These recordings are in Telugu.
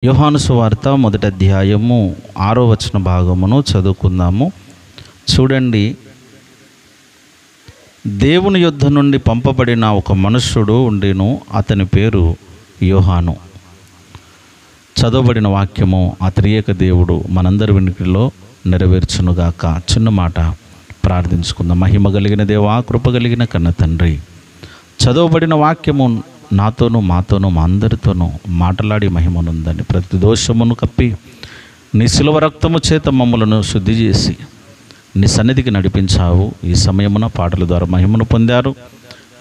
యోహాను సువార్త 1వ అధ్యాయము 6వ వచన భాగమును చదువుకుందాము. చూడండి, దేవుని యొద్ద నుండి పంపబడిన ఒక మనుష్యుడు ఉండెను, అతని పేరు యోహాను. చదవబడిన వాక్యము ఆ త్రియేక దేవుడు మనందరి వెనుకలో నెరవేర్చునుగాక. చిన్న మాట ప్రార్థించుకుందాం. మహిమ కలిగిన దేవా, కృప కలిగిన కన్న తండ్రి, చదవబడిన వాక్యము నాతోనూ మాతోనూ మా అందరితోనూ మాట్లాడి మహిమనుందని ప్రతి దోషమును కప్పి నీ శిలువ రక్తము చేత మమ్మలను శుద్ధి చేసి నీ సన్నిధికి నడిపించావు. ఈ సమయమున పాటల ద్వారా మహిమను పొందారు.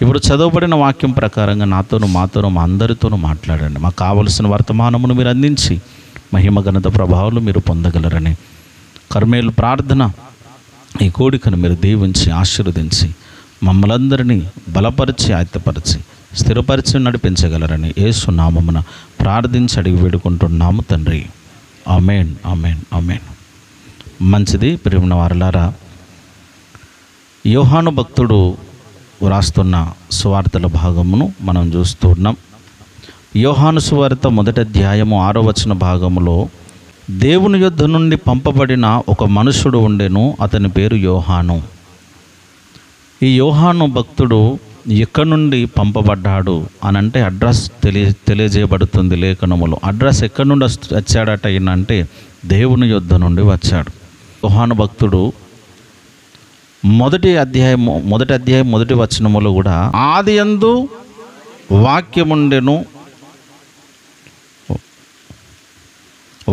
ఇప్పుడు చదవబడిన వాక్యం ప్రకారంగా నాతోనూ మాతోనూ మా అందరితోనూ మాట్లాడండి. మాకు కావలసిన వర్తమానమును మీరు అందించి మహిమ ఘనత ప్రభావాలు మీరు పొందగలరని కర్మేలు ప్రార్థన. ఈ కోడికను మీరు దీవించి ఆశీర్వదించి మమ్మలందరినీ బలపరిచి ఆయత్తపరిచి స్థిరపరిచి నడిపించగలరని యేసు నామమున ప్రార్థించి అడిగి వేడుకుంటున్నాము తండ్రి. ఆమేన్, ఆమేన్, ఆమేన్. మంచిది. ప్రియమైన వారలారా, యోహాను భక్తుడు వ్రాస్తున్న సువార్తల భాగమును మనం చూస్తూ ఉన్నాం. యోహాను సువార్త 1వ అధ్యాయము 6వ వచన భాగములో దేవుని యొద్ద నుండి పంపబడిన ఒక మనుషుడు ఉండెను, అతని పేరు యోహాను. ఈ యోహాను భక్తుడు ఎక్కడి నుండి పంపబడ్డాడు అని అంటే అడ్రస్ తెలియజేయబడుతుంది లేఖనములో. అడ్రస్ ఎక్కడి నుండి వచ్చాడట అంటే దేవుని యొద్ద నుండి వచ్చాడు. యోహాను భక్తుడు మొదటి అధ్యాయం 1వ వచనములో కూడా ఆదియందు వాక్యముండెను,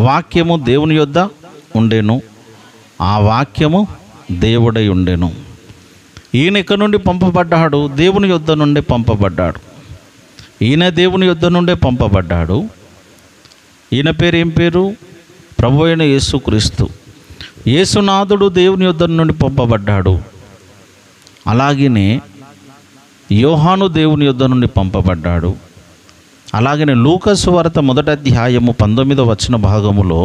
వాక్యము దేవుని యొద్ద ఉండెను, ఆ వాక్యము దేవుడై ఉండెను. ఈయన ఎక్కడి నుండి పంపబడ్డాడు? దేవుని యొద్ద నుండి పంపబడ్డాడు. ఈయన దేవుని యొద్ద నుండే పంపబడ్డాడు. ఈయన పేరు ఏం పేరు? ప్రభు అయిన యేసుక్రీస్తు. యేసునాథుడు దేవుని యొద్ద నుండి పంపబడ్డాడు. అలాగనే యోహాను దేవుని యొద్ద నుండి పంపబడ్డాడు. అలాగనే లూకా సువార్త 1వ అధ్యాయము 19వ వచన భాగములో,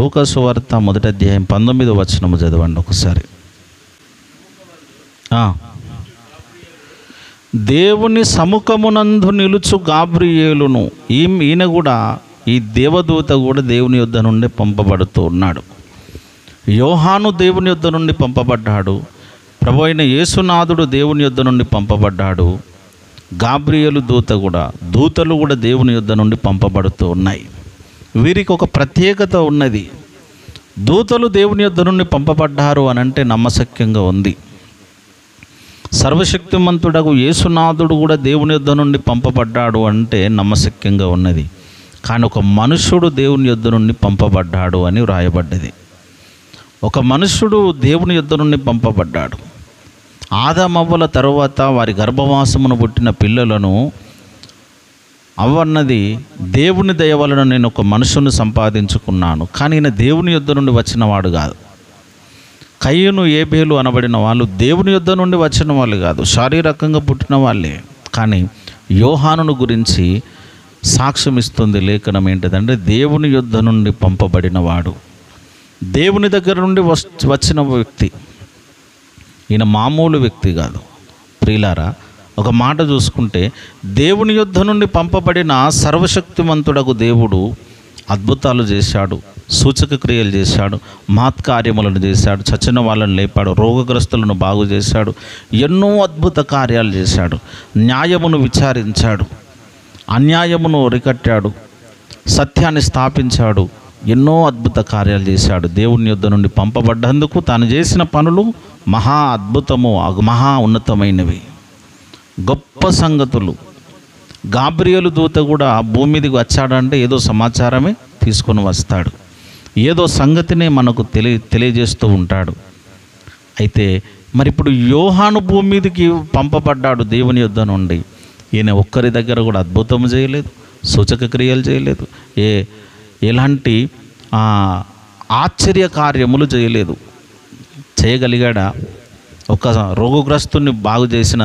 లూకా సువార్త 1వ అధ్యాయం 19వ వచనము చదవండి ఒకసారి. దేవుని సముఖమునందు నిలుచు గాబ్రియేలును, ఈయన కూడా, ఈ దేవదూత కూడా దేవుని యొద్ద నుండి పంపబడుతూ ఉన్నాడు. యోహాను దేవుని యొద్ద నుండి పంపబడ్డాడు. ప్రభు అయిన యేసునాథుడు దేవుని యొద్ద నుండి పంపబడ్డాడు. గాబ్రియేలు దూత కూడా, దూతలు కూడా దేవుని యొద్ద నుండి పంపబడుతూ ఉన్నాయి. వీరికి ఒక ప్రత్యేకత ఉన్నది. దూతలు దేవుని యొద్ద నుండి పంపబడ్డారు అని అంటే నమ్మశక్యంగా ఉంది. సర్వశక్తిమంతుడగు యేసునాథుడు కూడా దేవుని యొద్ద నుండి పంపబడ్డాడు అంటే నమ్మశక్యంగా ఉన్నది. కానీ ఒక మనుష్యుడు దేవుని యొద్ద నుండి పంపబడ్డాడు అని వ్రాయబడ్డది. ఒక మనుష్యుడు దేవుని యొద్ద నుండి పంపబడ్డాడు. ఆదామవ్వల తరువాత వారి గర్భవాసమును పుట్టిన పిల్లలను అవ్వన్నది, దేవుని దయ వలన నేను ఒక మనుషుని సంపాదించుకున్నాను, కానీ ఈయన దేవుని యొద్ద నుండి వచ్చిన వాడు కాదు. కయ్యను ఏబేలు అనబడిన వాళ్ళు దేవుని యొద్ద నుండి వచ్చిన వాళ్ళు కాదు, శారీరకంగా పుట్టిన వాళ్ళే. కానీ యోహానును గురించి సాక్ష్యం ఇస్తుంది లేఖనం ఏంటిదంటే దేవుని యొద్ద నుండి పంపబడిన వాడు, దేవుని దగ్గర నుండి వచ్చిన వ్యక్తి. ఈయన మామూలు వ్యక్తి కాదు. ప్రియులారా, ఒక మాట చూసుకుంటే దేవుని యొద్ద నుండి పంపబడిన సర్వశక్తిమంతుడగు దేవుడు అద్భుతాలు చేశాడు, సూచక క్రియలు చేశాడు, మహత్కార్యములను చేశాడు, చచ్చిన వాళ్ళను లేపాడు, రోగగ్రస్తులను బాగు చేశాడు, ఎన్నో అద్భుత కార్యాలు చేశాడు. న్యాయమును విచారించాడు, అన్యాయమును అరికట్టాడు, సత్యాన్ని స్థాపించాడు, ఎన్నో అద్భుత కార్యాలు చేశాడు. దేవుని యొద్ద నుండి పంపబడ్డందుకు తాను చేసిన పనులు మహా అద్భుతము, మహా ఉన్నతమైనవి, గొప్ప సంగతులు. గాబ్రియేలు దూత కూడా భూమి మీదకి వచ్చాడంటే ఏదో సమాచారమే తీసుకొని వస్తాడు, ఏదో సంగతినే మనకు తెలియజేస్తూ ఉంటాడు. అయితే మరి ఇప్పుడు యోహాను భూమి మీదకి పంపబడ్డాడు దేవుని యొద్ద నుండి. ఈయన ఒక్కరి దగ్గర కూడా అద్భుతం చేయలేదు, సూచక క్రియలు చేయలేదు, ఎలాంటి ఆశ్చర్య కార్యములు చేయలేదు. చేయగలిగాడా? ఒక రోగగ్రస్తుని బాగు చేసిన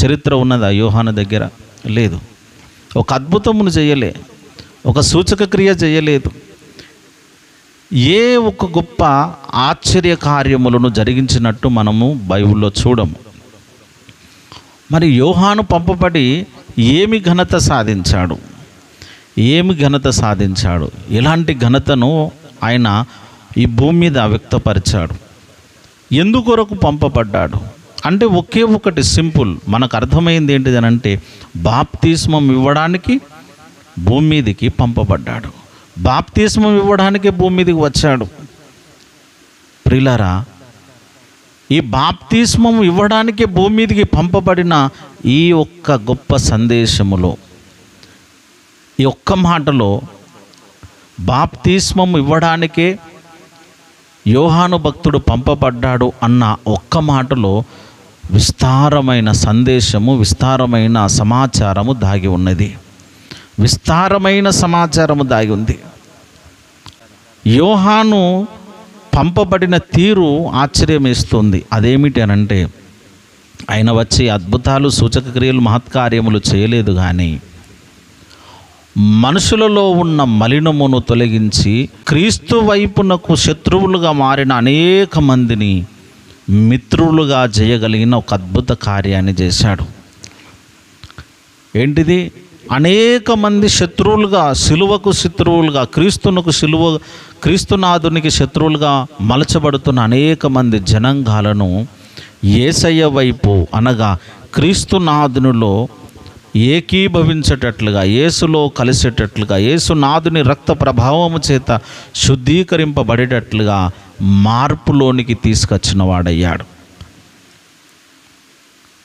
చరిత్ర ఉన్నదా యోహాను దగ్గర? లేదు. ఒక అద్భుతమును చేయలే, ఒక సూచక క్రియ చేయలేదు, ఏ ఒక గొప్ప ఆశ్చర్య కార్యములను జరిగించినట్టు మనము బైబిల్లో చూడము. మరి యోహాను పంపబడి ఏమి ఘనత సాధించాడు? ఏమి ఘనత సాధించాడు, ఎలాంటి ఘనతను ఆయన ఈ భూమి మీద వ్యక్తపరిచాడు, ఎందుకొరకు పంపబడ్డాడు అంటే ఒకే ఒకటి సింపుల్. మనకు అర్థమైంది ఏంటిది అని అంటే బాప్తిస్మం ఇవ్వడానికి భూమి మీదకి పంపబడ్డాడు. బాప్తిస్మం ఇవ్వడానికే భూమి మీదకి వచ్చాడు. ప్రియులారా, ఈ బాప్తిస్మం ఇవ్వడానికే భూమి మీదకి పంపబడిన ఈ ఒక్క గొప్ప సందేశములో, ఈ ఒక్క మాటలో, బాప్తిస్మం ఇవ్వడానికే యోహాను భక్తుడు పంపబడ్డాడు అన్న ఒక్క మాటలో విస్తారమైన సందేశము, విస్తారమైన సమాచారము దాగి ఉన్నది. విస్తారమైన సమాచారము దాగి ఉంది. యోహాను పంపబడిన తీరు ఆశ్చర్యమేస్తుంది. అదేమిటి అనంటే ఆయన వచ్చి అద్భుతాలు, సూచక క్రియలు, మహత్కార్యములు చేయలేదు, కానీ మనుషులలో ఉన్న మలినమును తొలగించి క్రీస్తు వైపునకు శత్రువులుగా మారిన అనేక మందిని మిత్రులుగా చేయగలిగిన ఒక అద్భుత కార్యాన్ని చేశాడు. ఏంటిది? అనేక మంది శత్రువులుగా, సిలువకు శత్రువులుగా, క్రీస్తునాథునికి శత్రువులుగా మలచబడుతున్న అనేక మంది జనాంగాలను యేసయ్య వైపు అనగా క్రీస్తునాథునిలో ఏకీభవించేటట్లుగా, యేసులో కలిసేటట్లుగా, యేసునాథుని రక్త ప్రభావము చేత శుద్ధీకరింపబడేటట్లుగా మార్పులోనికి తీసుకొచ్చిన వాడయ్యాడు.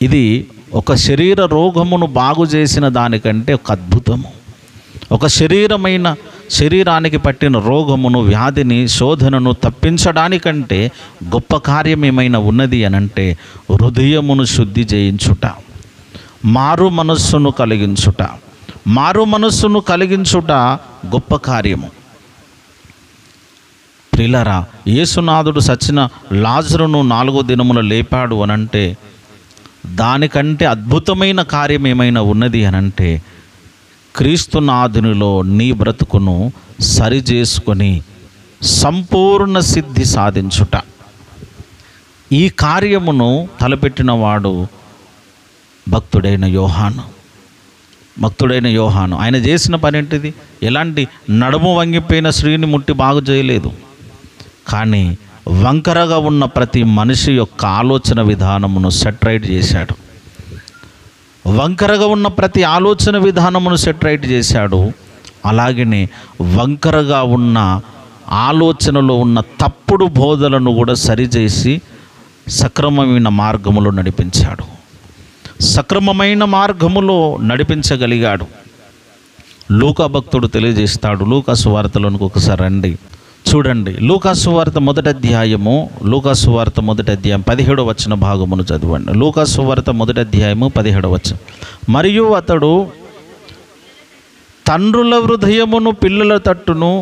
ఇది ఒక శరీర రోగమును బాగు చేసిన దానికంటే ఒక అద్భుతము. ఒక శరీరానికి పట్టిన రోగమును, వ్యాధిని, శోధనను తప్పించడానికంటే గొప్ప కార్యం ఏమైనా ఉన్నది అనంటే హృదయమును శుద్ధి చేయించుట, మారు మనస్సును కలిగించుట. మారు మనస్సును కలిగించుట గొప్ప కార్యము. ప్రియులారా, యేసునాథుడు సచిన లాజరును 4వ దినమున లేపాడు అనంటే దానికంటే అద్భుతమైన కార్యం ఏమైనా ఉన్నది అనంటే క్రీస్తునాథునిలో నీ బ్రతుకును సరిచేసుకొని సంపూర్ణ సిద్ధి సాధించుట. ఈ కార్యమును తలపెట్టిన వాడు భక్తుడైన యోహాను. ఆయన చేసిన పని ఏంటిది? ఎలాంటి నడుము వంగిపోయిన స్త్రీని ముట్టి బాగు చేయలేదు, కానీ వంకరగా ఉన్న ప్రతి మనిషి యొక్క ఆలోచన విధానమును సెట్ రైట్ చేశాడు. వంకరగా ఉన్న ప్రతి ఆలోచన విధానమును సెట్ రైట్ చేశాడు. అలాగనే వంకరగా ఉన్న ఆలోచనలో ఉన్న తప్పుడు బోధలను కూడా సరిచేసి సక్రమమైన మార్గములో నడిపించాడు. సక్రమమైన మార్గములో నడిపించగలిగాడు. లూకా భక్తుడు తెలియజేస్తాడు. లూకా సువార్తలోనికి ఒకసారి రండి, చూడండి. లూకా సువార్త మొదటి అధ్యాయము 17వ వచన భాగమును చదవండి. లూకా సువార్త మొదటి అధ్యాయము 17వ వచనం. మరియు అతడు తండ్రుల హృదయమును పిల్లల తట్టును,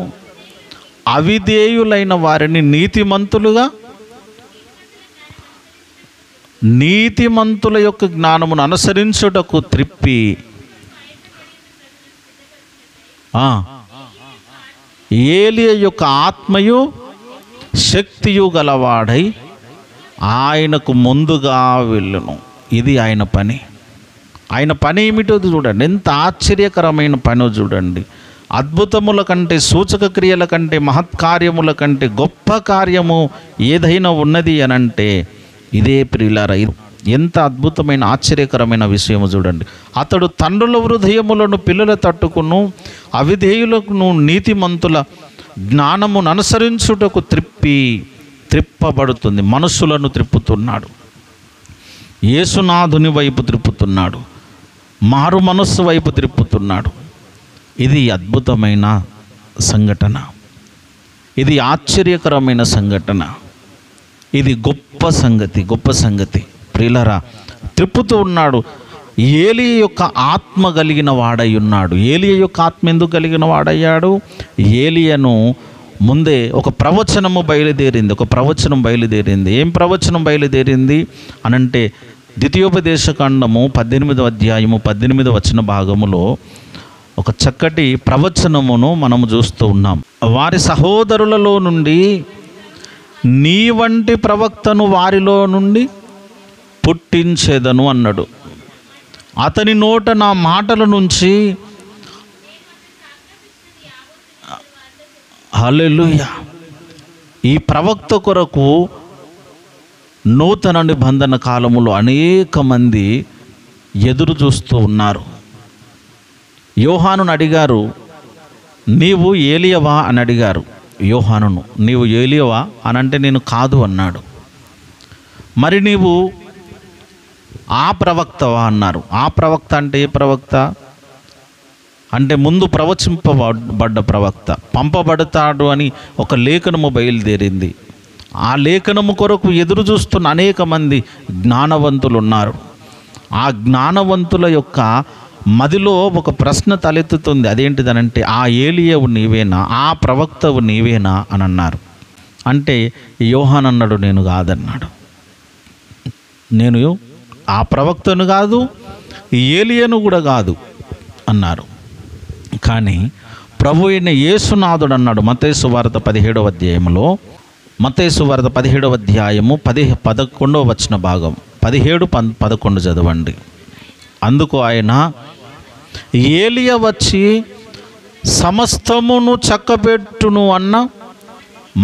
అవిధేయులైన వారిని నీతిమంతుల యొక్క జ్ఞానమును అనుసరించుటకు త్రిప్పి ఏలియా యొక్క ఆత్మయు శక్తియు గలవాడై ఆయనకు ముందుగా వెళ్ళును. ఇది ఆయన పని. ఆయన పని ఏమిటో చూడండి, ఎంత ఆశ్చర్యకరమైన పనో చూడండి. అద్భుతముల కంటే, సూచక క్రియల కంటే, మహత్కార్యముల కంటే గొప్ప కార్యము ఏదైనా ఉన్నది అనంటే ఇదే. ప్రియులారా, ఎంత అద్భుతమైన ఆశ్చర్యకరమైన విషయము చూడండి. అతడు తండ్రుల హృదయములను పిల్లల తట్టుకును, అవిధేయులకు నీతిమంతుల జ్ఞానమును అనుసరించుటకు త్రిప్పబడుతుంది. మనస్సులను త్రిప్పుతున్నాడు, యేసునాథుని వైపు త్రిప్పుతున్నాడు, మారు మనస్సు వైపు త్రిప్పుతున్నాడు. ఇది అద్భుతమైన సంఘటన, ఇది ఆశ్చర్యకరమైన సంఘటన, ఇది గొప్ప సంగతి. ప్రియులారా, త్రిప్పుతూ ఉన్నాడు. ఏలియా యొక్క ఆత్మ కలిగిన వాడై ఉన్నాడు. ఏలియా యొక్క ఆత్మ ఎందుకు కలిగిన వాడయ్యాడు? ఏలియాను ముందే ఒక ప్రవచనం బయలుదేరింది. ఏం ప్రవచనం బయలుదేరింది అనంటే ద్వితీయోపదేశకాండము 18వ అధ్యాయము 18వ వచన భాగములో ఒక చక్కటి ప్రవచనమును మనము చూస్తూ ఉన్నాం. వారి సహోదరులలో నుండి నీ వంటి ప్రవక్తను వారిలో నుండి పుట్టించేదను అన్నాడు. అతని నోట నా మాటల నుంచి హల్లెలూయా. ఈ ప్రవక్త కొరకు నూతన నిబంధన కాలములో అనేక మంది ఎదురు చూస్తూ ఉన్నారు. యోహానును అడిగారు, నీవు ఏలియవా అని అడిగారు. యోహానును, నీవు ఏలియవా అని అంటే నేను కాదు అన్నాడు. మరి నీవు ఆ ప్రవక్తవా అన్నారు. ఆ ప్రవక్త అంటే ఏ ప్రవక్త అంటే ముందు ప్రవచింపబడ్డ ప్రవక్త, పంపబడతాడు అని ఒక లేఖనము బయలుదేరింది. ఆ లేఖనము కొరకు ఎదురు చూస్తున్న అనేక మంది జ్ఞానవంతులు ఉన్నారు. ఆ జ్ఞానవంతుల యొక్క మదిలో ఒక ప్రశ్న తలెత్తుతుంది. అదేంటిదనంటే, ఆ ఏలియావు నీవేనా, ఆ ప్రవక్తవు నీవేనా అని అన్నారు. అంటే యోహాను అన్నాడు, నేను కాదన్నాడు. నేను ఆ ప్రవక్తను కాదు, ఏలియాను కూడా కాదు అన్నారు. కానీ ప్రభు అయిన యేసునాథుడు అన్నాడు. మత్తయి సువార్త 17వ అధ్యాయంలో, మత్తయి సువార్త 17వ అధ్యాయము 11వ వచన భాగం, 17-11 చదవండి. అందుకు ఆయన, ఏలియా వచ్చి సమస్తమును చక్కబెట్టును అన్న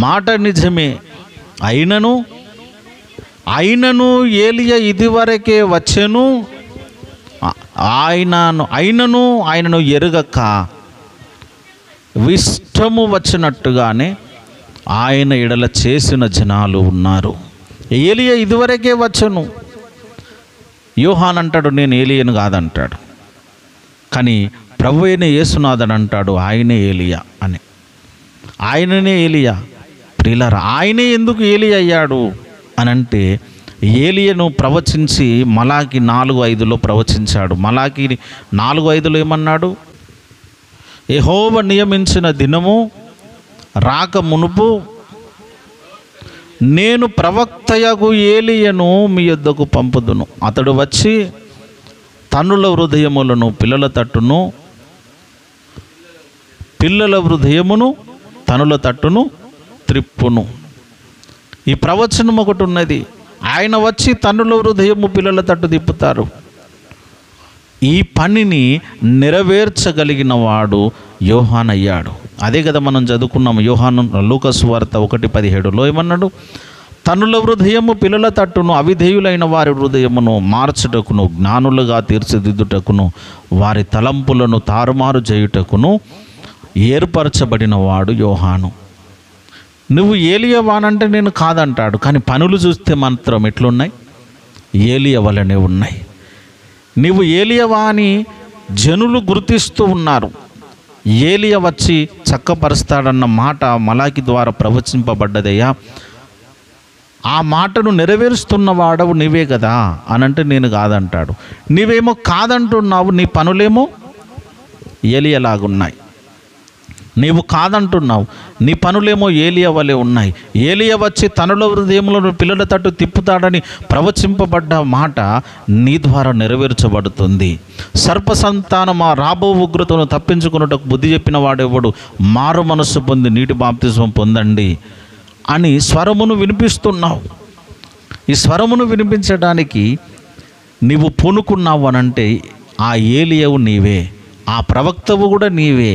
మాట నిజమే, అయినను ఏలియా ఇదివరకే వచ్చెను, ఆయనను ఎరుగక విష్టము వచ్చినట్టుగానే ఆయన ఎడల చేసిన జనాలు ఉన్నారు. ఏలియా ఇదివరకే వచ్చెను. యోహాన్ అంటాడు, నేను ఏలియాను కాదంటాడు. కానీ ప్రభు అయిన యేసునాథుడు అంటాడు, ఆయనే ఏలియా అని. ఆయననే ఏలియా. ప్రియులారా, ఆయనే ఎందుకు ఏలియా అయ్యాడు అని అంటే, ఏలియాను ప్రవచించి మలాకి 4:5లో ప్రవచించాడు. మలాకి 4:5లో ఏమన్నాడు? యెహోవా నియమించిన దినము రాక మునుపు నేను ప్రవక్తయగు ఏలియాను మీ యొద్దకు పంపుదును. అతడు వచ్చి తన్నుల హృదయములను పిల్లల హృదయమును తనుల తట్టును త్రిప్పును. ఈ ప్రవచనం ఒకటి ఉన్నది. ఆయన వచ్చి తన్నుల హృదయము పిల్లల తట్టు తిప్పుతారు. ఈ పనిని నెరవేర్చగలిగిన వాడు యోహాను అయ్యాడు. అదే కదా మనం చదువుకున్నాము. యోహాను లూకా సువార్త 1:17లో ఏమన్నాడు? తన్నుల హృదయము పిల్లల తట్టును, అవిధేయులైన వారి హృదయమును మార్చుటకును, జ్ఞానులుగా తీర్చిదిద్దుటకును, వారి తలంపులను తారుమారు చేయుటకును ఏర్పరచబడిన వాడు యోహాను. నువ్వు ఏలియావానంటే నేను కాదంటాడు. కానీ పనులు చూస్తే మాత్రం ఎట్లున్నాయి? ఏలియా వలనే ఉన్నాయి. నీవు ఏలియావా అని జనులు గుర్తిస్తూ ఉన్నారు. ఏలియా వచ్చి చక్కపరుస్తాడన్న మాట మలాకి ద్వారా ప్రవచింపబడ్డదయ్యా. ఆ మాటను నెరవేరుస్తున్న వాడవు నీవే కదా అనంటే నేను కాదంటాడు. నీవేమో కాదంటున్నావు, నీ పనులేమో ఏలియాలాగున్నాయి. నీవు కాదంటున్నావు, నీ పనులేమో ఏలియా వలె ఉన్నాయి. ఏలియా వచ్చి తనలో హృదయములను పిల్లల తట్టు తిప్పుతాడని ప్రవచింపబడ్డ మాట నీ ద్వారా నెరవేర్చబడుతుంది. సర్ప సంతానమా, రాబో ఉగ్రతను తప్పించుకున్నటకు బుద్ధి చెప్పిన వాడెవడు? మారు మనస్సు పొంది నీటి బాప్తిజం పొందండి అని స్వరమును వినిపిస్తున్నావు. ఈ స్వరమును వినిపించడానికి నీవు పూనుకున్నావు అనంటే ఆ ఏలియావు నీవే, ఆ ప్రవక్తవు కూడా నీవే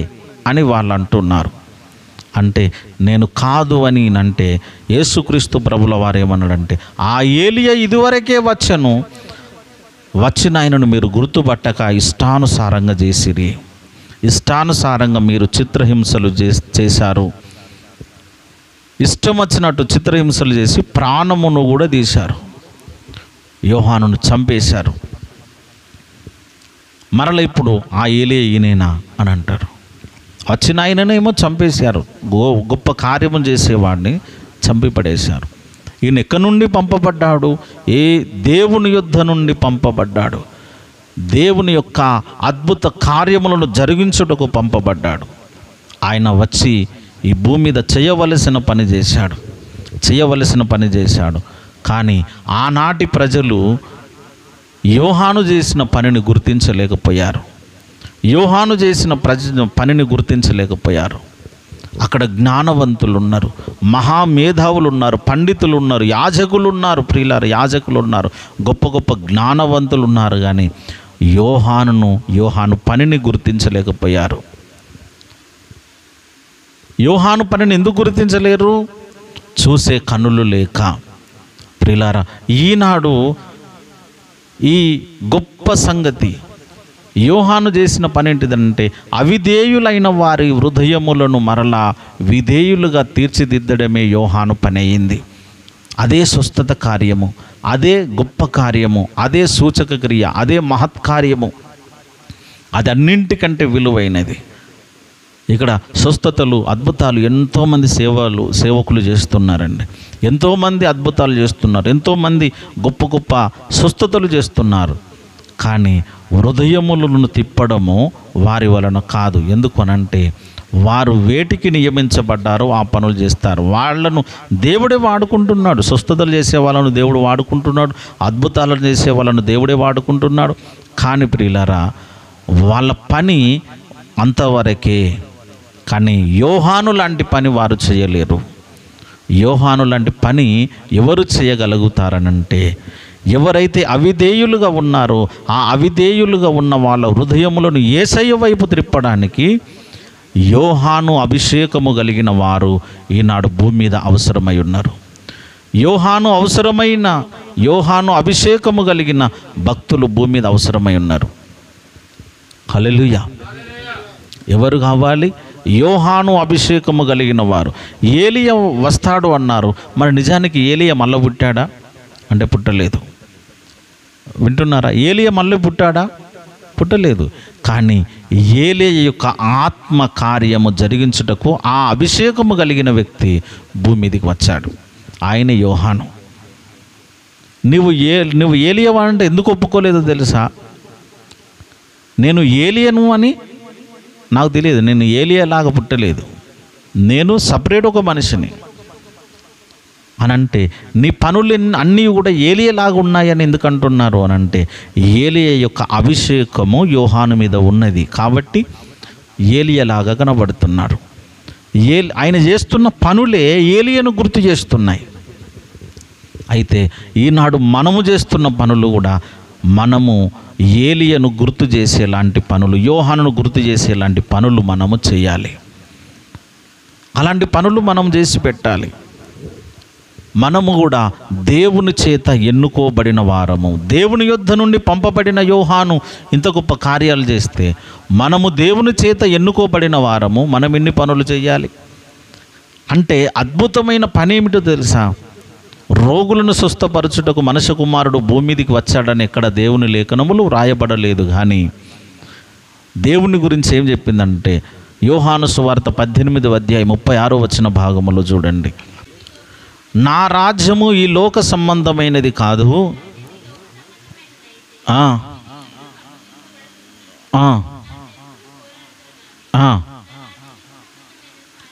అని వాళ్ళు అంటున్నారు. అంటే నేను కాదు అని అంటే యేసుక్రీస్తు ప్రభుల వారు ఏమన్నాడంటే, ఆ ఏలియా ఇదివరకే వచ్చిన ఆయనను మీరు గుర్తుపట్టక ఇష్టానుసారంగా చేసిరి. ఇష్టానుసారంగా మీరు చిత్రహింసలు చేశారు. ఇష్టం వచ్చినట్టు చిత్రహింసలు చేసి ప్రాణమును కూడా తీశారు. యోహానును చంపేశారు. మరల ఇప్పుడు ఆ ఏలియా ఈయనేనా అని అంటారు. వచ్చిన ఆయననేమో చంపేశారు. గొప్ప కార్యము చేసేవాడిని చంపి పడేశారు. ఈయన ఎక్కడి నుండి పంపబడ్డాడు? దేవుని యొద్ద నుండి పంపబడ్డాడు. దేవుని యొక్క అద్భుత కార్యములను జరిగించుటకు పంపబడ్డాడు. ఆయన వచ్చి ఈ భూమి మీద చేయవలసిన పని చేశాడు. కానీ ఆనాటి ప్రజలు యోహాను చేసిన పనిని గుర్తించలేకపోయారు. పనిని గుర్తించలేకపోయారు. అక్కడ జ్ఞానవంతులు ఉన్నారు, మహామేధావులు ఉన్నారు, పండితులు ఉన్నారు, యాజకులు ఉన్నారు. ప్రియులారు, యాజకులు ఉన్నారు, గొప్ప గొప్ప జ్ఞానవంతులు ఉన్నారు. కానీ యోహాను పనిని గుర్తించలేకపోయారు. యోహాను పనిని ఎందుకు గుర్తించలేరు? చూసే కన్నులు లేక. ప్రియులారా, ఈనాడు ఈ గొప్ప సంగతి యోహాను చేసిన పని ఏంటిదంటే, అవిధేయులైన వారి హృదయములను మరలా విధేయులుగా తీర్చిదిద్దడమే యోహాను పని అయింది. అదే స్వస్థత కార్యము, అదే గొప్ప కార్యము, అదే సూచక క్రియ, అదే మహత్కార్యము. అది అన్నింటికంటే విలువైనది. ఇక్కడ స్వస్థతలు, అద్భుతాలు ఎంతోమంది సేవకులు చేస్తున్నారండి. ఎంతోమంది అద్భుతాలు చేస్తున్నారు, ఎంతోమంది గొప్ప గొప్ప స్వస్థతలు చేస్తున్నారు. కానీ హృదయములను తిప్పడము వారి వలన కాదు. ఎందుకు అనంటే, వారు వేటికి నియమించబడ్డారో ఆ పనులు చేస్తారు. వాళ్ళను దేవుడే వాడుకుంటున్నాడు. స్వస్థతలు చేసే వాళ్ళను దేవుడు వాడుకుంటున్నాడు, అద్భుతాలను చేసే వాళ్ళను దేవుడే వాడుకుంటున్నాడు. కానీ ప్రియులారా, వాళ్ళ పని అంతవరకే. కానీ యోహాను లాంటి పని వారు చేయలేరు. యోహాను లాంటి పని ఎవరు చేయగలుగుతారనంటే, ఎవరైతే అవిధేయులుగా ఉన్నారో ఆ అవిధేయులుగా ఉన్న వాళ్ళ హృదయములను యేసయ్య వైపు త్రిప్పడానికి యోహాను అభిషేకము కలిగిన వారు ఈనాడు భూమి మీద అవసరమై ఉన్నారు. యోహాను అభిషేకము కలిగిన భక్తులు భూమి మీద అవసరమై ఉన్నారు. హల్లెలూయా. ఎవరు కావాలి? యోహాను అభిషేకము కలిగిన వారు. ఏలియా వస్తాడు అన్నారు. మరి నిజానికి ఏలియా మళ్ళీ పుట్టాడా అంటే పుట్టలేదు. వింటున్నారా? ఏలియా మళ్ళీ పుట్టాడా? పుట్టలేదు. కానీ ఏలియా యొక్క ఆత్మ కార్యము జరిగించుటకు ఆ అభిషేకము కలిగిన వ్యక్తి భూమి మీదకి వచ్చాడు. ఆయన యోహాను. నువ్వు ఏలియా అంటే ఎందుకు ఒప్పుకోలేదో తెలుసా? నేను ఏలియను అని నాకు తెలియదు. నేను ఏలియాలాగా పుట్టలేదు, నేను సపరేట్ ఒక మనిషిని అని అంటే, నీ పనులు అన్నీ కూడా ఏలియాలాగా ఉన్నాయని ఎందుకు అంటున్నారు అని అంటే, ఏలియా యొక్క అభిషేకము యోహాను మీద ఉన్నది కాబట్టి ఏలియాలాగా కనబడుతున్నాడు. ఆయన చేస్తున్న పనులే ఏలియాను గుర్తు చేస్తున్నాయి. అయితే ఈనాడు మనము చేస్తున్న పనులు కూడా మనము ఏలియాను గుర్తు చేసేలాంటి పనులు, యోహానును గుర్తు చేసేలాంటి పనులు మనము చేయాలి. అలాంటి పనులు మనం చేసి పెట్టాలి. మనము కూడా దేవుని చేత ఎన్నుకోబడిన వారము. దేవుని యొద్ద నుండి పంపబడిన యోహాను ఇంత గొప్ప కార్యాలు చేస్తే, మనము దేవుని చేత ఎన్నుకోబడిన వారము. మనం ఎన్ని పనులు చేయాలి అంటే, అద్భుతమైన పని ఏమిటో తెలుసా? రోగులను స్వస్థపరచుటకు మనుష్య కుమారుడు భూమి మీదికి వచ్చాడని ఎక్కడ దేవుని లేఖనములు రాయబడలేదు. కానీ దేవుని గురించి ఏం చెప్పిందంటే, యోహాను సువార్త 18వ అధ్యాయం 36వ వచన భాగములో చూడండి. నా రాజ్యము ఈ లోక సంబంధమైనది కాదు,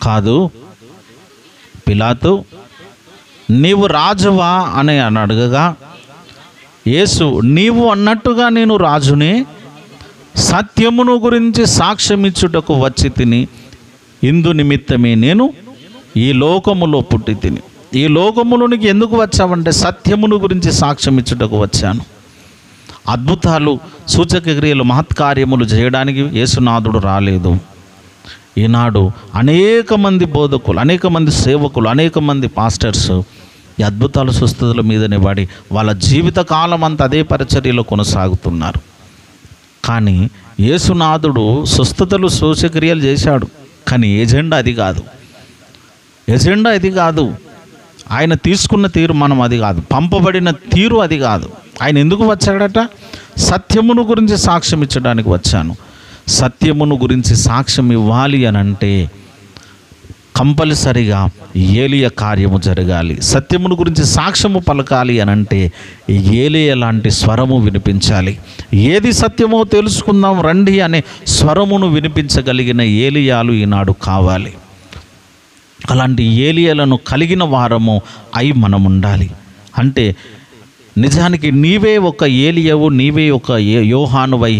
కాదు. పిలాతు, నీవు రాజువా అని అడగగా, యేసు, నీవు అన్నట్టుగా నేను రాజునే, సత్యమును గురించి సాక్ష్యమిచ్చుటకు వచ్చి తిని, ఇందు నిమిత్తమే నేను ఈ లోకములో పుట్టి తిని. ఈ లోకములోనికి ఎందుకు వచ్చావంటే, సత్యమును గురించి సాక్ష్యం ఇచ్చుటకు వచ్చాను. అద్భుతాలు, సూచక క్రియలు, మహత్కార్యములు చేయడానికి యేసునాథుడు రాలేదు. ఈనాడు అనేక మంది బోధకులు, అనేక మంది సేవకులు, అనేక మంది పాస్టర్స్ ఈ అద్భుతాలు, స్వస్థతల మీదనే పడి వాళ్ళ జీవిత కాలం అంతా అదే పరిచర్యలో కొనసాగుతున్నారు. కానీ యేసునాథుడు స్వస్థతలు, సూచక్రియలు చేశాడు. కానీ ఎజెండా అది కాదు. ఆయన తీసుకున్న తీర్మానం అది కాదు. పంపబడిన తీరు అది కాదు. ఆయన ఎందుకు వచ్చాడట? సత్యమును గురించి సాక్ష్యం ఇచ్చడానికి వచ్చాను. సత్యమును గురించి సాక్ష్యం ఇవ్వాలి అని అంటే కంపల్సరిగా ఏలియా కార్యము జరగాలి. సత్యమును గురించి సాక్ష్యము పలకాలి అని అంటే ఏలియా లాంటి స్వరము వినిపించాలి. ఏది సత్యమో తెలుసుకుందాం రండి అనే స్వరమును వినిపించగలిగిన ఏలియాలు ఈనాడు కావాలి. అలాంటి ఏలియాలను కలిగిన వారము అయి మనం ఉండాలి. అంటే నిజానికి నీవే ఒక ఏలియావు, నీవే ఒక యోహానువై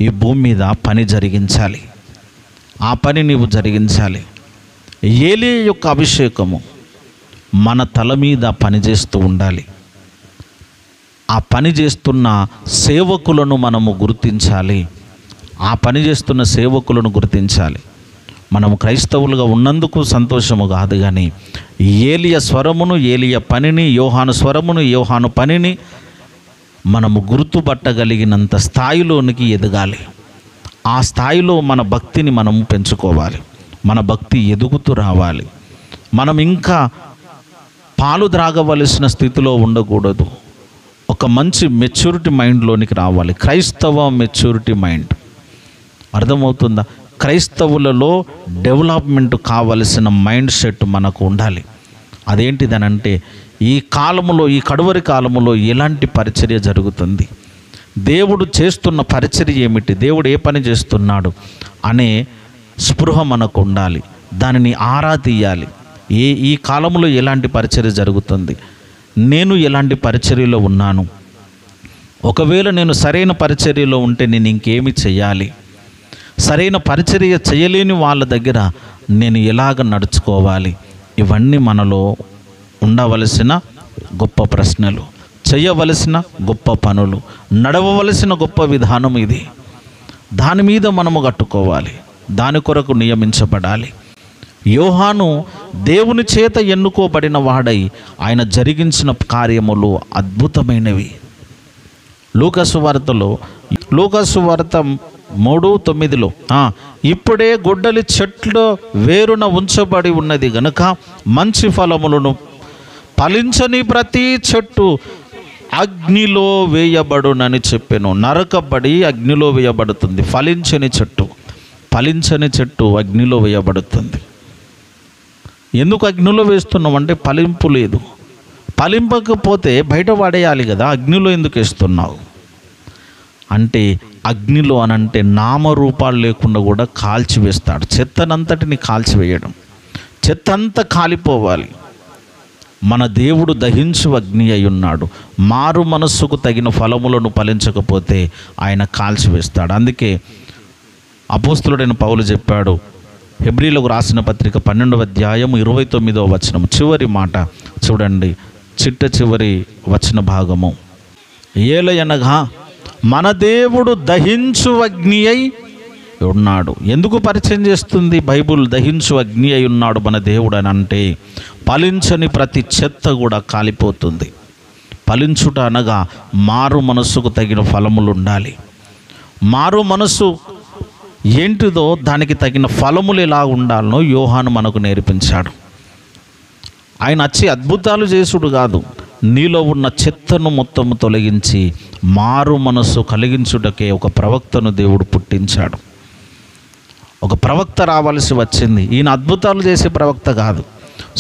ఈ భూమి మీద పని జరిగించాలి. ఆ పని నీవు జరిగించాలి. ఏలియా యొక్క అభిషేకము మన తల మీద పనిచేస్తూ ఉండాలి. ఆ పని చేస్తున్న సేవకులను మనము గుర్తించాలి. మనము క్రైస్తవులుగా ఉన్నందుకు సంతోషము కాదు, కానీ ఏలియా స్వరమును, ఏలియా పనిని, యోహాను స్వరమును, యోహాను పనిని మనము గుర్తుపట్టగలిగినంత స్థాయిలోనికి ఎదగాలి. ఆ స్థాయిలో మన భక్తిని మనము పెంచుకోవాలి. మన భక్తి ఎదుగుతూ రావాలి. మనం ఇంకా పాలు త్రాగవలసిన స్థితిలో ఉండకూడదు. ఒక మంచి మెచ్యూరిటీ మైండ్లోనికి రావాలి. క్రైస్తవ మెచ్యూరిటీ మైండ్. అర్థమవుతుందా? క్రైస్తవులలో డెవలప్మెంట్ కావలసిన మైండ్ సెట్ మనకు ఉండాలి. అదేంటిదనంటే, ఈ కాలములో, ఈ కడువరి కాలములో ఎలాంటి పరిచర్య జరుగుతుంది, దేవుడు చేస్తున్న పరిచర్య ఏమిటి, దేవుడు ఏ పని చేస్తున్నాడు అనే స్పృహ మనకు ఉండాలి. దానిని ఆరా తీయాలి. ఈ కాలంలో ఎలాంటి పరిచర్య జరుగుతుంది, నేను ఎలాంటి పరిచర్యలో ఉన్నాను, ఒకవేళ నేను సరైన పరిచర్యలో ఉంటే నేను ఇంకేమి చేయాలి, సరైన పరిచర్య చేయలేని వాళ్ళ దగ్గర నేను ఎలాగ నడుచుకోవాలి, ఇవన్నీ మనలో ఉండవలసిన గొప్ప ప్రశ్నలు, చేయవలసిన గొప్ప పనులు, నడవవలసిన గొప్ప విధానం ఇది. దాని మీద మనము కట్టుకోవాలి. దాని కొరకు నియమించబడాలి. యోహాను దేవుని చేత ఎన్నుకోబడిన వాడై ఆయన జరిగించిన కార్యములు అద్భుతమైనవి. లూకాసు వార్త 3:9 ఇప్పుడే గొడ్డలి చెట్లు వేరున ఉంచబడి ఉన్నది గనుక మంచి ఫలములను ఫలించని ప్రతి చెట్టు అగ్నిలో వేయబడునని చెప్పాను. నరకబడి అగ్నిలో వేయబడుతుంది. ఫలించని చెట్టు అగ్నిలో వేయబడుతుంది. ఎందుకు అగ్నిలో వేస్తున్నావు అంటే ఫలింపు లేదు. ఫలింపకపోతే బయట పడేయాలి కదా, అగ్నిలో ఎందుకు వేస్తున్నావు అంటే, అగ్నిలో అనంటే నామరూపాలు లేకుండా కూడా కాల్చివేస్తాడు. చెత్తనంతటిని కాల్చివేయడం, చెత్త అంతా కాలిపోవాలి. మన దేవుడు దహించు అగ్ని అయి ఉన్నాడు. మారు మనస్సుకు తగిన ఫలములను ఫలించకపోతే ఆయన కాల్చివేస్తాడు. అందుకే అపోస్తలుడైన పౌలు చెప్పాడు, హెబ్రీలకు రాసిన పత్రిక 12:29 చివరి మాట చూడండి, చివరి వచన భాగము. ఏలయనగా మన దేవుడు దహించు అగ్ని అయి ఉన్నాడు. ఎందుకు పరిచయం చేస్తుంది బైబుల్? దహించు అగ్ని అయి ఉన్నాడు మన దేవుడు అని అంటే, ఫలించని ప్రతి చెత్త కూడా కాలిపోతుంది. ఫలించుట అనగా మారు మనస్సుకు తగిన ఫలములు ఉండాలి. మారు మనస్సు ఏంటిదో దానికి తగిన ఫలములు ఎలా ఉండాలనో యోహాను మనకు నేర్పించాడు. ఆయన వచ్చి అద్భుతాలు చేసుడు కాదు, నీలో ఉన్న చెత్తను మొత్తము తొలగించి మారు మనస్సు కలిగించుటకే ఒక ప్రవక్తను దేవుడు పుట్టించాడు. ఒక ప్రవక్త రావాల్సి వచ్చింది. ఈయన అద్భుతాలు చేసే ప్రవక్త కాదు,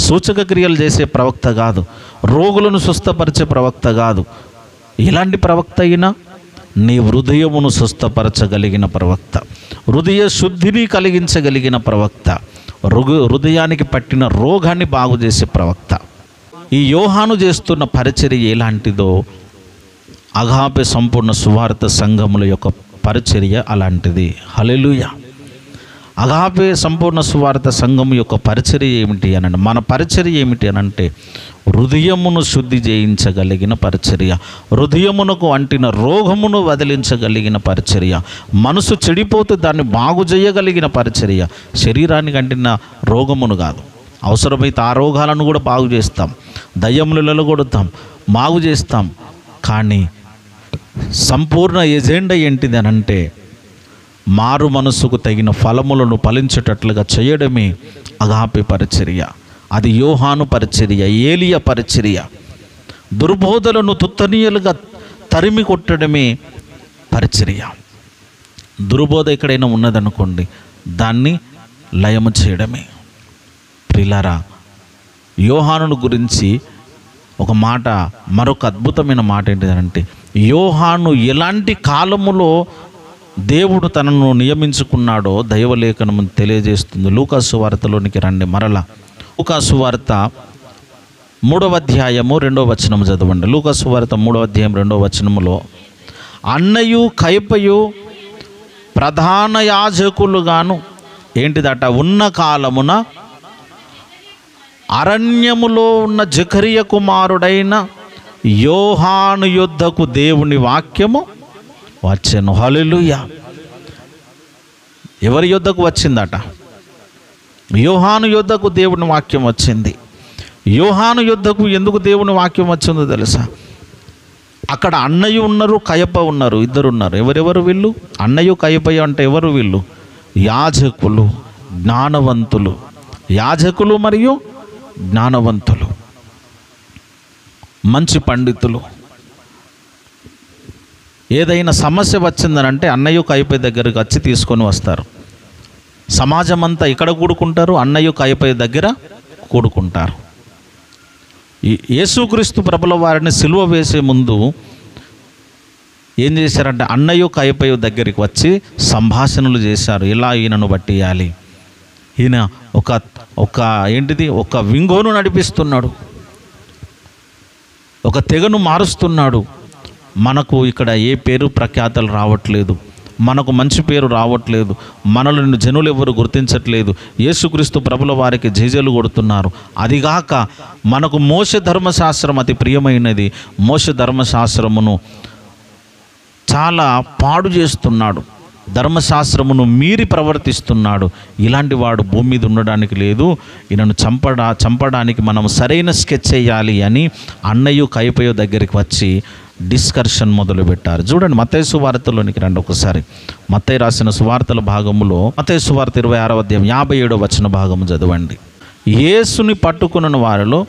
సూచక క్రియలు చేసే ప్రవక్త కాదు, రోగులను స్వస్థపరిచే ప్రవక్త కాదు. ఇలాంటి ప్రవక్త అయినా నీ హృదయమును స్వస్థపరచగలిగిన ప్రవక్త, హృదయ శుద్ధిని కలిగించగలిగిన ప్రవక్త, హృదయానికి పట్టిన రోగాన్ని బాగు చేసే ప్రవక్త. ఈ యోహాను చేస్తున్న పరిచర్య ఎలాంటిదో అగాపే సంపూర్ణ సువార్త సంఘముల యొక్క పరిచర్య అలాంటిది. హల్లెలూయా. అగాపే సంపూర్ణ సువార్త సంఘం యొక్క పరిచర్య ఏమిటి అనంటే, మన పరిచర్య ఏమిటి అనంటే, హృదయమును శుద్ధి చేయించగలిగిన పరిచర్య, హృదయమునకు అంటిన రోగమును వదిలించగలిగిన పరిచర్య, మనసు చెడిపోతే దాన్ని బాగు చేయగలిగిన పరిచర్య. శరీరానికి అంటిన రోగమును కాదు, అవసరమైతే ఆ రోగాలను కూడా బాగు చేస్తాం, దయ్యములలో కొడతాం, బాగు చేస్తాం. కానీ సంపూర్ణ ఎజెండా ఏంటిది అనంటే, మారు మనసుకు తగిన ఫలములను ఫలించేటట్లుగా చేయడమే అగాపే పరిచర్య. అది యోహాను పరిచర్య, ఏలియా పరిచర్య. దుర్బోధలను తుత్తనీయులుగా తరిమి కొట్టడమే పరిచర్య. దుర్బోధ ఎక్కడైనా ఉన్నదనుకోండి, దాన్ని లయము చేయడమే. ప్రియులారా, యోహాను గురించి ఒక మాట, మరొక అద్భుతమైన మాట ఏంటిదంటే, యోహాను ఎలాంటి కాలములో దేవుడు తనను నియమించుకున్నాడో దైవలేఖనము తెలియజేస్తుంది. లూకాసు వార్తలోనికి రండి. మరలా లూకాసు వార్త 3:2 చదవండి. లూకాసు వార్త 3:2 అన్నయు కయపయు ప్రధాన యాజకులుగాను ఏంటిదట, ఉన్న కాలమున అరణ్యములో ఉన్న జకరియా కుమారుడైన యోహాను యొద్దకు దేవుని వాక్యము వచ్చెను. హల్లెలూయా. ఎవరి యొద్దకు వచ్చిందట? యోహాను యొద్దకు దేవుని వాక్యం వచ్చింది. యోహాను యొద్దకు ఎందుకు దేవుని వాక్యం వచ్చిందో తెలుసా? అక్కడ అన్నయ్య ఉన్నారు, కయప ఉన్నారు, ఇద్దరు ఉన్నారు. ఎవరెవరు వీళ్ళు? అన్నయ్య కయపయ్య అంటే ఎవరు వీళ్ళు? యాజకులు, జ్ఞానవంతులు. యాజకులు మరియు జ్ఞానవంతులు, మంచి పండితులు. ఏదైనా సమస్య వచ్చిందనంటే అన్నయ్య కయపయ్య దగ్గరికి వచ్చి తీసుకొని వస్తారు. సమాజం అంతా ఇక్కడ కూడుకుంటారు, అన్నయ్య కయపయ్య దగ్గర కూడుకుంటారు. యేసుక్రీస్తు ప్రభుల వారిని సిలువ వేసే ముందు ఏం చేశారంటే అన్నయ్య కయపయ్య దగ్గరికి వచ్చి సంభాషణలు చేశారు. ఇలా ఈయనను బట్టియాలి, ఈయన ఒక వింగోను నడిపిస్తున్నాడు, ఒక తెగను మారుస్తున్నాడు. మనకు ఇక్కడ ఏ పేరు ప్రఖ్యాతలు రావట్లేదు, మనకు మంచి పేరు రావట్లేదు, మనల్ని జనులు ఎవరు గుర్తించట్లేదు. యేసుక్రీస్తు ప్రభుల వారికి జేజేలు కొడుతున్నారు. అదిగాక మనకు మోషే ధర్మశాస్త్రం అతి ప్రియమైనది. మోషే ధర్మశాస్త్రమును చాలా పాడు చేస్తున్నాడు, ధర్మశాస్త్రమును మీరి ప్రవర్తిస్తున్నాడు. ఇలాంటి వాడు భూమి మీద ఉండడానికి లేదు. ఈయనను చంపడానికి మనం సరైన స్కెచ్ చేయాలి అని అన్నయ్య కయపయ్య దగ్గరికి వచ్చి డిస్కషన్ మొదలుపెట్టారు. చూడండి, మత్తయి సువార్తలోనికి రండి ఒకసారి. మత్తయి రాసిన సువార్తల భాగములో మత్తయి సువార్త 26వ అధ్యాయం 57వ వచన భాగము చదవండి. యేసుని పట్టుకున్న వారిలో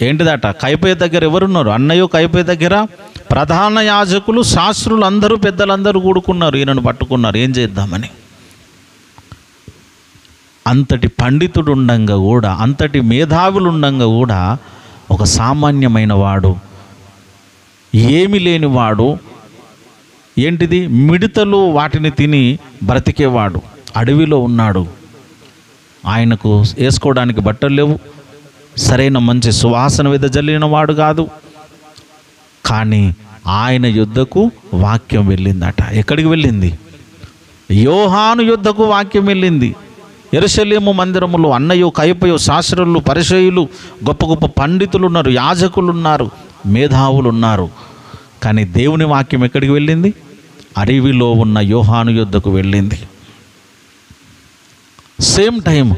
ఏంటిదట? కయపయ్య దగ్గర ఎవరున్నారు? అన్నయ్య కయపయ్య దగ్గర ప్రధాన యాజకులు, శాస్త్రులు అందరూ, పెద్దలందరూ కూడుకున్నారు, ఈయనను పట్టుకున్నారు ఏం చేద్దామని. అంతటి పండితుడు ఉండంగా కూడా, అంతటి మేధావులు ఉండంగా కూడా ఒక సామాన్యమైన వాడు, ఏమి లేనివాడు, ఏంటిది మిడతలు వాటిని తిని బ్రతికేవాడు, అడవిలో ఉన్నాడు. ఆయనకు వేసుకోవడానికి బట్టలు లేవు, సరైన మంచి సువాసన వెదజల్లిన వాడు కాదు. కానీ ఆయన యుద్ధకు వాక్యం వెళ్ళిందట. ఎక్కడికి వెళ్ళింది? యోహాను యుద్ధకు వాక్యం వెళ్ళింది. యెరూషలేము మందిరములో అన్నయ్య కయపయ్య, శాస్త్రులు, పరిసయ్యులు, గొప్ప గొప్ప పండితులు ఉన్నారు, యాజకులు ఉన్నారు, మేధావులు ఉన్నారు. కానీ దేవుని వాక్యం ఎక్కడికి వెళ్ళింది? అడవిలో ఉన్న యోహాను యుద్ధకు వెళ్ళింది. సేమ్ టైం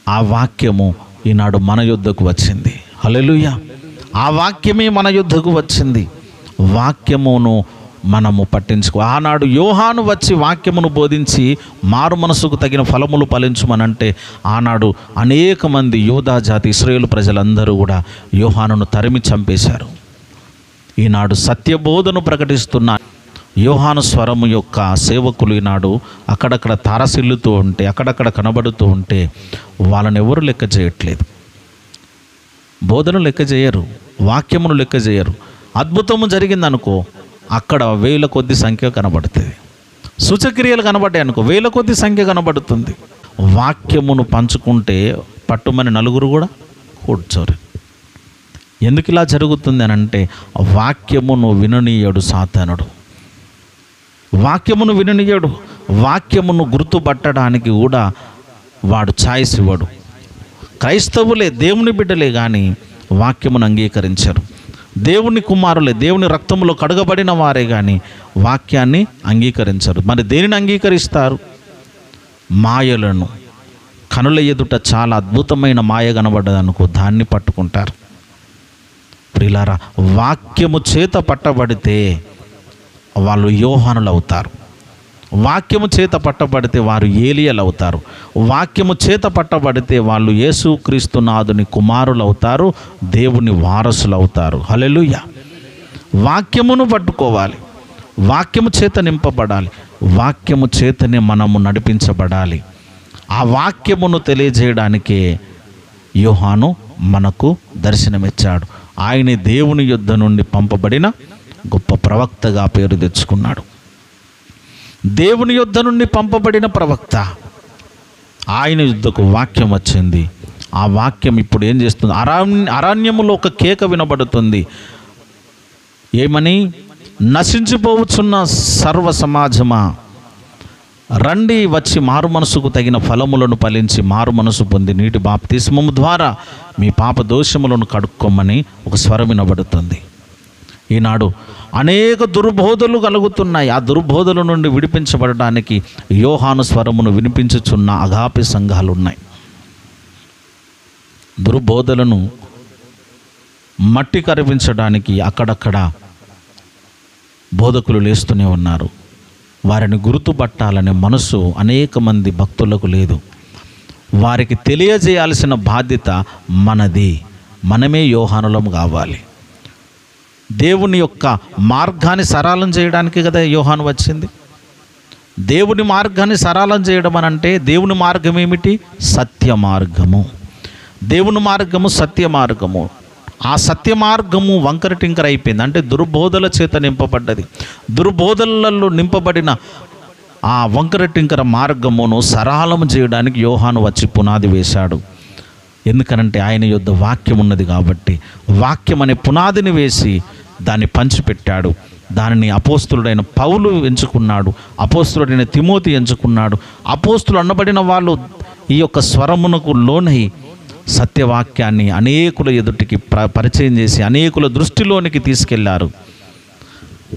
ఆ వాక్యము ఈనాడు మన యుద్ధకు వచ్చింది. హల్లెలూయా! ఆ వాక్యమే మన యుద్ధకు వచ్చింది. వాక్యమును మనము పట్టించుకో. ఆనాడు యోహాను వచ్చి వాక్యమును బోధించి మారు మనసుకు తగిన ఫలములు ఫలించుమనంటే ఆనాడు అనేక మంది యూదా జాతి ఇశ్రాయేలు ప్రజలందరూ కూడా యోహానును తరిమి చంపేశారు. ఈనాడు సత్యబోధను ప్రకటిస్తున్న యోహాను స్వరము యొక్క సేవకులు ఈనాడు అక్కడక్కడ తారసిల్లుతూ ఉంటే, అక్కడక్కడ కనబడుతూ ఉంటే వాళ్ళని ఎవరు లెక్క చేయట్లేదు. బోధను లెక్క చేయరు, వాక్యమును లెక్క చేయరు. అద్భుతము జరిగిందనుకో, అక్కడ వేల కొద్ది సంఖ్య కనబడుతుంది. సూచక్రియలు కనబడ్డాయి అనుకో, వేల కొద్ది సంఖ్య కనబడుతుంది. వాక్యమును పంచుకుంటే పట్టుమని నలుగురు కూడా కూర్చోరు. ఎందుకు ఇలా జరుగుతుంది అని అంటే, వాక్యమును విననీయడు సాతానుడు. వాక్యమును విననీయడు. వాక్యమును గుర్తుపట్టడానికి కూడా వాడు ఛాయిస్ ఇవ్వడు. క్రైస్తవులే, దేవుని బిడ్డలే కానీ వాక్యమును అంగీకరించరు. దేవుని కుమారులే, దేవుని రక్తములో కడగబడిన వారే కానీ వాక్యాన్ని అంగీకరించరు. మరి దేనిని అంగీకరిస్తారు? మాయలను. కనుల ఎదుట చాలా అద్భుతమైన మాయ కనబడ్డదనుకో, దాన్ని పట్టుకుంటారు. ప్రియులారా, వాక్యము చేత పట్టబడితే వాళ్ళు యోహానులు అవుతారు. వాక్యము చేత పట్టబడితే వారు ఏలియాలు అవుతారు. వాక్యము చేత పట్టబడితే వాళ్ళు యేసుక్రీస్తు నాథుని కుమారులు అవుతారు, దేవుని వారసులు అవుతారు. హల్లెలూయా! వాక్యమును పట్టుకోవాలి, వాక్యము చేత నింపబడాలి, వాక్యము చేతనే మనము నడిపించబడాలి. ఆ వాక్యమును తెలియజేయడానికే యోహాను మనకు దర్శనమిచ్చాడు. ఆయనే దేవుని యుద్ధ నుండి పంపబడిన గొప్ప ప్రవక్తగా పేరు తెచ్చుకున్నాడు. దేవుని యుద్ధ నుండి పంపబడిన ప్రవక్త. ఆయన యుద్ధకు వాక్యం వచ్చింది. ఆ వాక్యం ఇప్పుడు ఏం చేస్తుంది? అరణ్యములో ఒక కేక వినబడుతుంది. ఏమని? నశించిపోవచ్చున్న సర్వ సమాజమా, రండి, వచ్చి మారు మనసుకు తగిన ఫలములను ఫలించి మారు మనసు పొంది నీటి బాప్తిస్మము ద్వారా మీ పాప దోషములను కడుక్కోమని ఒక స్వరం వినబడుతుంది. ఈనాడు అనేక దుర్బోధలు కలుగుతున్నాయి. ఆ దుర్బోధల నుండి విడిపించబడడానికి యోహాను స్వరమును వినిపించుచున్న అగాపే సంఘాలు ఉన్నాయి. దుర్బోధలను మట్టి కరిపించడానికి అక్కడక్కడ బోధకులు లేస్తూనే ఉన్నారు. వారిని గుర్తుపట్టాలనే మనసు అనేక మంది భక్తులకు లేదు. వారికి తెలియజేయాల్సిన బాధ్యత మనది. మనమే యోహానులం కావాలి. దేవుని యొక్క మార్గాన్ని సరళం చేయడానికి కదా యోహాను వచ్చింది. దేవుని మార్గాన్ని సరళం చేయడం అని అంటే దేవుని మార్గం ఏమిటి? సత్య మార్గము. దేవుని మార్గము సత్య మార్గము. ఆ సత్య మార్గము వంకర టింకర అయిపోయింది. అంటే దుర్బోధల చేత నింపబడ్డది. దుర్బోధలలో నింపబడిన ఆ వంకర టింకర మార్గమును సరళం చేయడానికి యోహాను వచ్చి పునాది వేశాడు. ఎందుకనంటే ఆయన యొద్ద వాక్యం ఉన్నది కాబట్టి. వాక్యం అనే పునాదిని వేసి దాన్ని పంచిపెట్టాడు. దానిని అపోస్తులుడైన పౌలు ఎంచుకున్నాడు, అపోస్తులుడైన తిమోతి ఎంచుకున్నాడు. అపోస్తులు అనబడిన వాళ్ళు ఈ యొక్క స్వరమునకు లోనై సత్యవాక్యాన్ని అనేకుల ఎదుటికి పరిచయం చేసి అనేకుల దృష్టిలోనికి తీసుకెళ్లారు.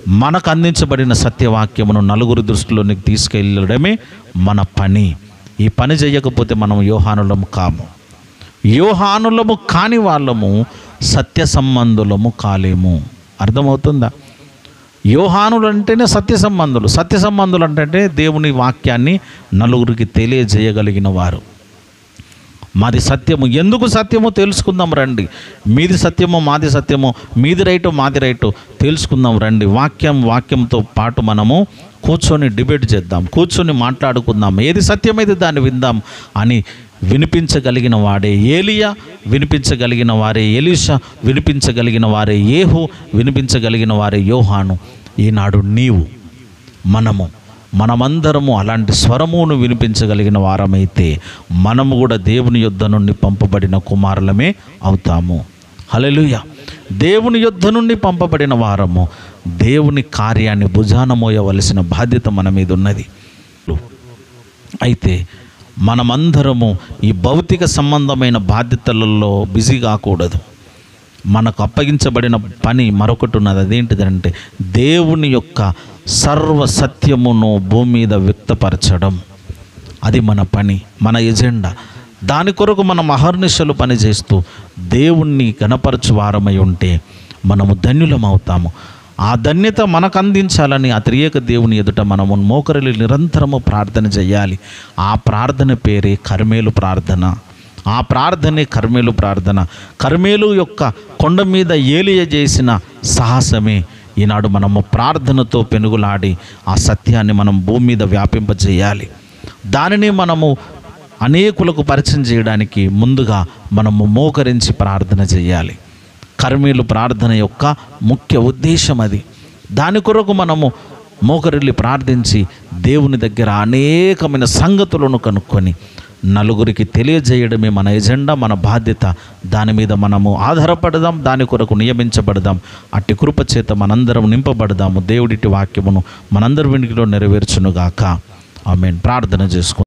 మనకు అందించబడిన సత్యవాక్యమును నలుగురు దృష్టిలోనికి తీసుకెళ్ళడమే మన పని. ఈ పని చేయకపోతే మనం యోహానులము కాము. యోహానులము కాని వాళ్ళము సత్య సంబంధులము కాలేము. అర్థమవుతుందా? యోహానులు అంటేనే సత్య సంబంధులు. సత్య సంబంధులు అంటే దేవుని వాక్యాన్ని నలుగురికి తెలియజేయగలిగిన వారు. మాది సత్యము, ఎందుకు సత్యమో తెలుసుకుందాం రండి. మీది సత్యమో మాది సత్యమో, మీది రైటో మాది రైటో తెలుసుకుందాం రండి. వాక్యంతో పాటు మనము కూర్చొని డిబేట్ చేద్దాం, కూర్చొని మాట్లాడుకుందాం. ఏది సత్యమైతే దాన్ని విందాం అని వినిపించగలిగిన వాడే ఏలియా, వినిపించగలిగిన వారే ఎలీషా, వినిపించగలిగిన వారే యేహూ, వినిపించగలిగిన వారే యోహాను. ఈనాడు నీవు మనమందరము అలాంటి స్వరమును వినిపించగలిగిన వారమైతే మనము కూడా దేవుని యొద్ద నుండి పంపబడిన కుమారులమే అవుతాము. హల్లెలూయా. దేవుని యొద్ద నుండి పంపబడిన వారము దేవుని కార్యాన్ని భుజాన మోయవలసిన బాధ్యత మన మీద ఉన్నది. అయితే మనమందరము ఈ భౌతిక సంబంధమైన బాధ్యతలలో బిజీ కాకూడదు. మనకు అప్పగించబడిన పని మరొకటి ఉన్నది. అదేంటిదంటే దేవుని యొక్క సర్వ సత్యమును భూమి మీద వ్యక్తపరచడం. అది మన పని, మన ఎజెండా. దాని కొరకు మనం అహర్నిశలు పనిచేస్తూ దేవుణ్ణి గణపరచు వారమై ఉంటే మనము ధన్యులం అవుతాము. ఆ ధన్యత మనకు అందించాలని ఆ త్రియేక దేవుని ఎదుట మనము మోకరిల్లి నిరంతరము ప్రార్థన చేయాలి. ఆ ప్రార్థన పేరే కర్మేలు ప్రార్థన. ఆ ప్రార్థనే కర్మేలు ప్రార్థన. కర్మేలు యొక్క కొండ మీద ఏలియా చేసిన సాహసమే ఈనాడు మనము ప్రార్థనతో పెనుగులాడి ఆ సత్యాన్ని మనం భూమి మీద వ్యాపింపజేయాలి. దానిని మనము అనేకులకు పరిచయం చేయడానికి ముందుగా మనము మోకరించి ప్రార్థన చేయాలి. కర్మేలు ప్రార్థన యొక్క ముఖ్య ఉద్దేశం అది. దాని కొరకు మనము మోకరిల్లి ప్రార్థించి దేవుని దగ్గర అనేకమైన సంగతులను కనుక్కొని నలుగురికి తెలియజేయడమే మన ఎజెండా, మన బాధ్యత. దాని మీద మనము ఆధారపడదాం, దాని కొరకు నియమించబడదాం. అట్టి కృప చేత మనందరం నింపబడదాము. దేవుడిటి వాక్యమును మనందరి వెనుకలో నెరవేర్చునుగాక. ఆమేన్. ప్రార్థన చేసుకుందాం.